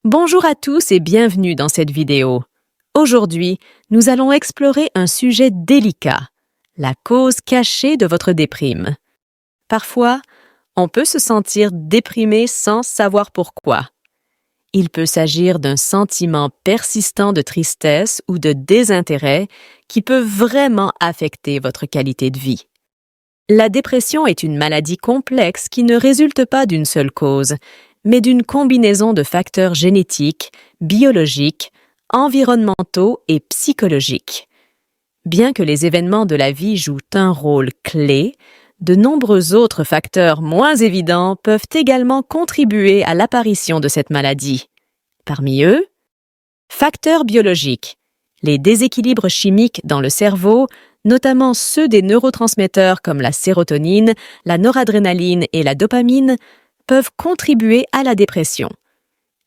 Bonjour à tous et bienvenue dans cette vidéo. Aujourd'hui, nous allons explorer un sujet délicat, la cause cachée de votre déprime. Parfois, on peut se sentir déprimé sans savoir pourquoi. Il peut s'agir d'un sentiment persistant de tristesse ou de désintérêt qui peut vraiment affecter votre qualité de vie. La dépression est une maladie complexe qui ne résulte pas d'une seule cause, mais d'une combinaison de facteurs génétiques, biologiques, environnementaux et psychologiques. Bien que les événements de la vie jouent un rôle clé, de nombreux autres facteurs moins évidents peuvent également contribuer à l'apparition de cette maladie. Parmi eux, facteurs biologiques. Les déséquilibres chimiques dans le cerveau, notamment ceux des neurotransmetteurs comme la sérotonine, la noradrénaline et la dopamine, peuvent contribuer à la dépression.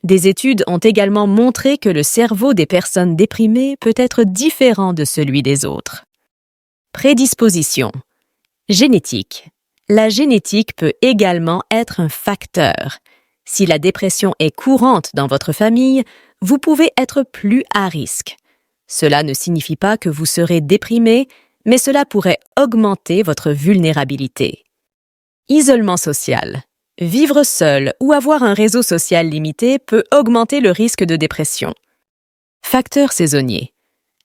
Des études ont également montré que le cerveau des personnes déprimées peut être différent de celui des autres. Prédisposition. Génétique. La génétique peut également être un facteur. Si la dépression est courante dans votre famille, vous pouvez être plus à risque. Cela ne signifie pas que vous serez déprimé, mais cela pourrait augmenter votre vulnérabilité. Isolement social. Vivre seul ou avoir un réseau social limité peut augmenter le risque de dépression. Facteurs saisonniers.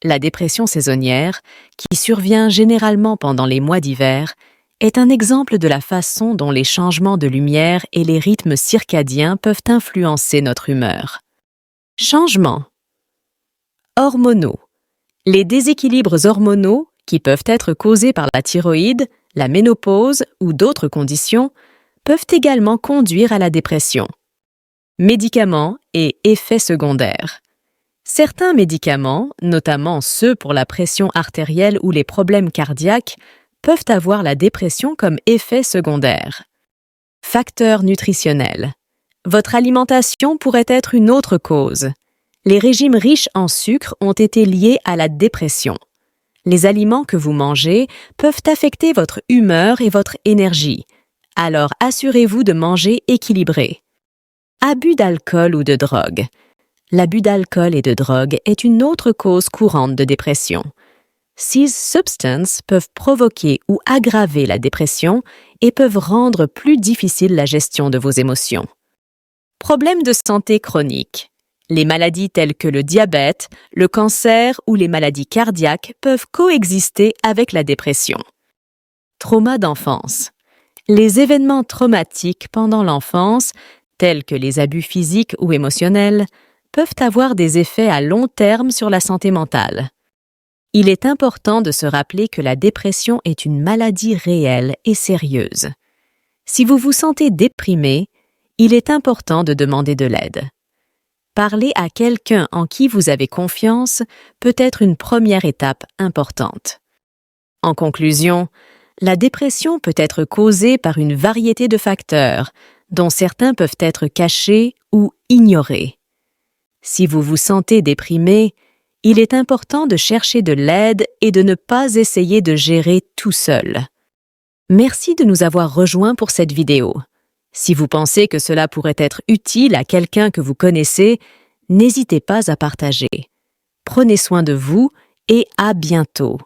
La dépression saisonnière, qui survient généralement pendant les mois d'hiver, est un exemple de la façon dont les changements de lumière et les rythmes circadiens peuvent influencer notre humeur. Changements. Hormonaux. Les déséquilibres hormonaux, qui peuvent être causés par la thyroïde, la ménopause ou d'autres conditions, peuvent également conduire à la dépression. Médicaments et effets secondaires. Certains médicaments, notamment ceux pour la pression artérielle ou les problèmes cardiaques, peuvent avoir la dépression comme effet secondaire. Facteurs nutritionnels. Votre alimentation pourrait être une autre cause. Les régimes riches en sucre ont été liés à la dépression. Les aliments que vous mangez peuvent affecter votre humeur et votre énergie. Alors assurez-vous de manger équilibré. Abus d'alcool ou de drogue. L'abus d'alcool et de drogue est une autre cause courante de dépression. Ces substances peuvent provoquer ou aggraver la dépression et peuvent rendre plus difficile la gestion de vos émotions. Problèmes de santé chronique. Les maladies telles que le diabète, le cancer ou les maladies cardiaques peuvent coexister avec la dépression. Trauma d'enfance. Les événements traumatiques pendant l'enfance, tels que les abus physiques ou émotionnels, peuvent avoir des effets à long terme sur la santé mentale. Il est important de se rappeler que la dépression est une maladie réelle et sérieuse. Si vous vous sentez déprimé, il est important de demander de l'aide. Parler à quelqu'un en qui vous avez confiance peut être une première étape importante. En conclusion, la dépression peut être causée par une variété de facteurs, dont certains peuvent être cachés ou ignorés. Si vous vous sentez déprimé, il est important de chercher de l'aide et de ne pas essayer de gérer tout seul. Merci de nous avoir rejoints pour cette vidéo. Si vous pensez que cela pourrait être utile à quelqu'un que vous connaissez, n'hésitez pas à partager. Prenez soin de vous et à bientôt.